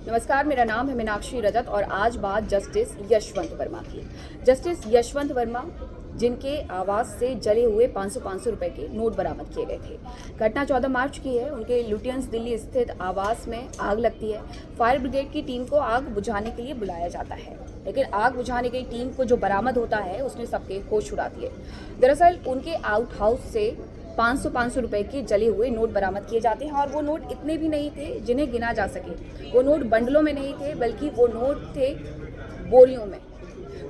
नमस्कार, मेरा नाम है मीनाक्षी रजत और आज बात जस्टिस यशवंत वर्मा की। जस्टिस यशवंत वर्मा जिनके आवास से जले हुए 500 रुपए के नोट बरामद किए गए थे। घटना 14 मार्च की है। उनके लुटियंस दिल्ली स्थित आवास में आग लगती है। फायर ब्रिगेड की टीम को आग बुझाने के लिए बुलाया जाता है, लेकिन आग बुझाने की टीम को जो बरामद होता है उसने सबके होश उड़ा दिए। दरअसल उनके आउट हाउस से 500 रुपए के जले हुए नोट बरामद किए जाते हैं और वो नोट इतने भी नहीं थे जिन्हें गिना जा सके। वो नोट बंडलों में नहीं थे, बल्कि वो नोट थे बोरियों में।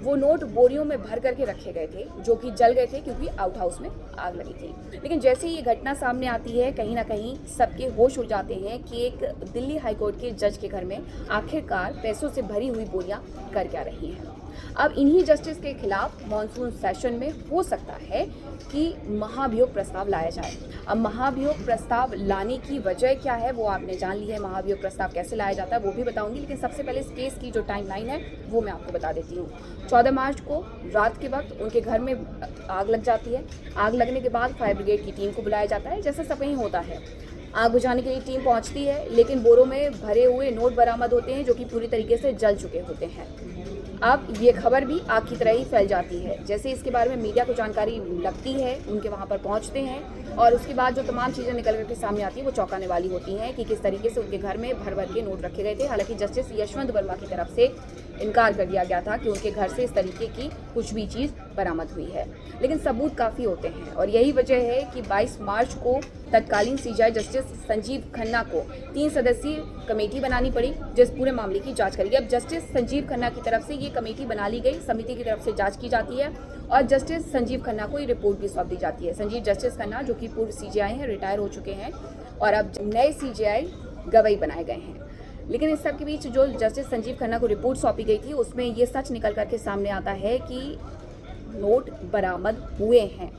वो नोट बोरियों में भर करके रखे गए थे, जो कि जल गए थे क्योंकि आउट हाउस में आग लगी थी। लेकिन जैसे ही ये घटना सामने आती है, कहीं ना कहीं सबके होश उड़ जाते हैं कि एक दिल्ली हाईकोर्ट के जज के घर में आखिरकार पैसों से भरी हुई बोरियां कर क्या रही हैं। अब इन्हीं जस्टिस के खिलाफ मॉनसून सेशन में हो सकता है कि महाभियोग प्रस्ताव लाया जाए। अब महाभियोग प्रस्ताव लाने की वजह क्या है वो आपने जान ली है। महाभियोग प्रस्ताव कैसे लाया जाता है वो भी बताऊंगी, लेकिन सबसे पहले इस केस की जो टाइमलाइन है वो मैं आपको बता देती हूँ। 14 मार्च को रात के वक्त उनके घर में आग लग जाती है। आग लगने के बाद फायर ब्रिगेड की टीम को बुलाया जाता है, जैसा सब कहीं होता है। आग बुझाने के लिए टीम पहुंचती है, लेकिन बोरों में भरे हुए नोट बरामद होते हैं जो कि पूरी तरीके से जल चुके होते हैं। अब ये खबर भी आग की तरह ही फैल जाती है। जैसे इसके बारे में मीडिया को जानकारी लगती है, उनके वहाँ पर पहुँचते हैं और उसके बाद जो तमाम चीज़ें निकल करके सामने आती हैं वो चौंकाने वाली होती हैं कि किस तरीके से उनके घर में भर भर के नोट रखे गए थे। हालांकि जस्टिस यशवंत वर्मा की तरफ से इनकार कर दिया गया था कि उनके घर से इस तरीके की कुछ भी चीज़ बरामद हुई है, लेकिन सबूत काफ़ी होते हैं और यही वजह है कि 22 मार्च को तत्कालीन सीजेआई जस्टिस संजीव खन्ना को 3 सदस्यीय कमेटी बनानी पड़ी जिस पूरे मामले की जांच करेगी। अब जस्टिस संजीव खन्ना की तरफ से ये कमेटी बना ली गई, समिति की तरफ से जांच की जाती है और जस्टिस संजीव खन्ना को ये रिपोर्ट भी सौंप दी जाती है। संजीव जस्टिस खन्ना जो कि पूर्व सीजेआई हैं, रिटायर हो चुके हैं और अब नए सीजेआई गवाही बनाए गए हैं। लेकिन इस सब के बीच जो जस्टिस संजीव खन्ना को रिपोर्ट सौंपी गई थी उसमें ये सच निकल करके सामने आता है कि नोट बरामद हुए हैं।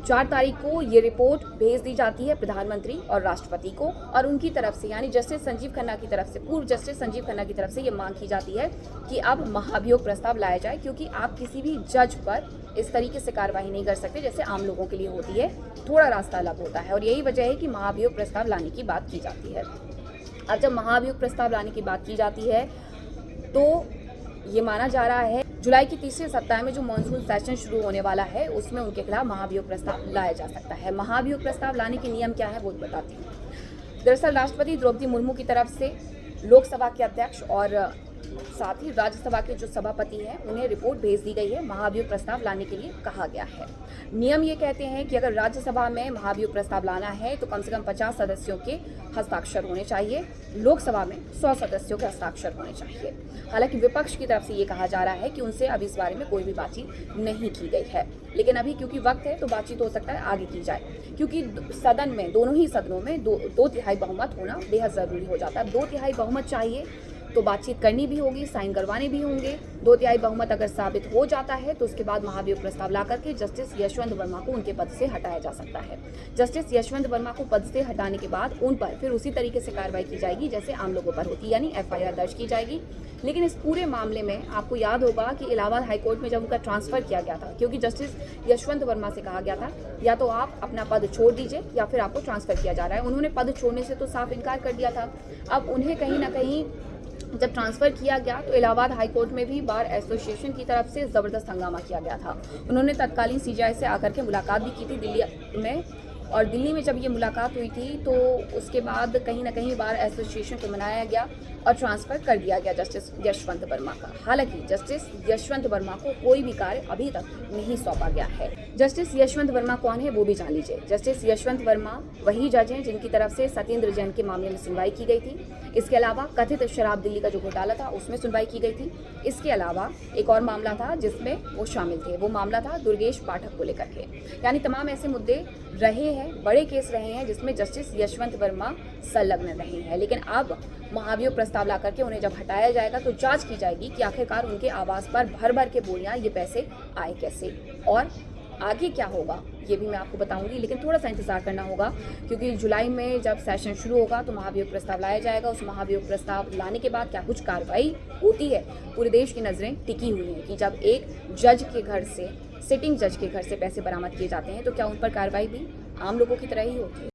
4 तारीख को ये रिपोर्ट भेज दी जाती है प्रधानमंत्री और राष्ट्रपति को और उनकी तरफ से, यानी जस्टिस संजीव खन्ना की तरफ से, पूर्व जस्टिस संजीव खन्ना की तरफ से ये मांग की जाती है कि अब महाभियोग प्रस्ताव लाया जाए, क्योंकि आप किसी भी जज पर इस तरीके से कार्रवाई नहीं कर सकते जैसे आम लोगों के लिए होती है। थोड़ा रास्ता अलग होता है और यही वजह है कि महाभियोग प्रस्ताव लाने की बात की जाती है। अब जब महाभियोग प्रस्ताव लाने की बात की जाती है तो ये माना जा रहा है जुलाई के तीसरे सप्ताह में जो मॉनसून सेशन शुरू होने वाला है उसमें उनके खिलाफ महाभियोग प्रस्ताव लाया जा सकता है। महाभियोग प्रस्ताव लाने के नियम क्या है वो बताती हूँ। दरअसल राष्ट्रपति द्रौपदी मुर्मू की तरफ से लोकसभा के अध्यक्ष और साथ ही राज्यसभा के जो सभापति हैं उन्हें रिपोर्ट भेज दी गई है। महाभियोग प्रस्ताव लाने के लिए कहा गया है। नियम ये कहते हैं कि अगर राज्यसभा में महाभियोग प्रस्ताव लाना है तो कम से कम 50 सदस्यों के हस्ताक्षर होने चाहिए, लोकसभा में 100 सदस्यों के हस्ताक्षर होने चाहिए। हालांकि विपक्ष की तरफ से ये कहा जा रहा है कि उनसे अभी इस बारे में कोई भी बातचीत नहीं की गई है, लेकिन अभी क्योंकि वक्त है तो बातचीत हो सकता है आगे की जाए, क्योंकि सदन में, दोनों ही सदनों में दो तिहाई बहुमत होना बेहद ज़रूरी हो जाता है। 2 तिहाई बहुमत चाहिए तो बातचीत करनी भी होगी, साइन करवाने भी होंगे। 2 तिहाई बहुमत अगर साबित हो जाता है तो उसके बाद महाभियोग प्रस्ताव ला करके जस्टिस यशवंत वर्मा को उनके पद से हटाया जा सकता है। जस्टिस यशवंत वर्मा को पद से हटाने के बाद उन पर फिर उसी तरीके से कार्रवाई की जाएगी जैसे आम लोगों पर होती है, यानी FIR दर्ज की जाएगी। लेकिन इस पूरे मामले में आपको याद होगा कि इलाहाबाद हाईकोर्ट में जब उनका ट्रांसफर किया गया था, क्योंकि जस्टिस यशवंत वर्मा से कहा गया था या तो आप अपना पद छोड़ दीजिए या फिर आपको ट्रांसफर किया जा रहा है। उन्होंने पद छोड़ने से तो साफ इनकार कर दिया था। अब उन्हें कहीं ना कहीं जब ट्रांसफ़र किया गया तो इलाहाबाद हाईकोर्ट में भी बार एसोसिएशन की तरफ से ज़बरदस्त हंगामा किया गया था। उन्होंने तत्कालीन सीजेआई से आकर के मुलाकात भी की थी दिल्ली में, और दिल्ली में जब ये मुलाकात हुई थी तो उसके बाद कहीं ना कहीं बार एसोसिएशन को मनाया गया और ट्रांसफ़र कर दिया गया जस्टिस यशवंत वर्मा का। हालांकि जस्टिस यशवंत वर्मा को कोई भी कार्य अभी तक नहीं सौंपा गया है। जस्टिस यशवंत वर्मा कौन है वो भी जान लीजिए। जस्टिस यशवंत वर्मा वही जज हैं जिनकी तरफ से सत्येंद्र जैन के मामले में सुनवाई की गई थी। इसके अलावा कथित शराब दिल्ली का जो घोटाला था उसमें सुनवाई की गई थी। इसके अलावा एक और मामला था जिसमें वो शामिल थे, वो मामला था दुर्गेश पाठक को लेकर के। यानी तमाम ऐसे मुद्दे रहे हैं, बड़े केस रहे हैं जिसमें जस्टिस यशवंत वर्मा संलग्न रहे हैं। लेकिन अब महाभियोग प्रस्ताव ला करके उन्हें जब हटाया जाएगा तो जांच की जाएगी कि आखिरकार उनके आवास पर भर भर के बोरियां ये पैसे आए कैसे और आगे क्या होगा ये भी मैं आपको बताऊंगी। लेकिन थोड़ा सा इंतजार करना होगा, क्योंकि जुलाई में जब सेशन शुरू होगा तो महाभियोग प्रस्ताव लाया जाएगा। उस महाभियोग प्रस्ताव लाने के बाद क्या कुछ कार्रवाई होती है, पूरे देश की नज़रें टिकी हुई हैं कि जब एक जज के घर से, सिटिंग जज के घर से पैसे बरामद किए जाते हैं तो क्या उन पर कार्रवाई भी आम लोगों की तरह ही होती है।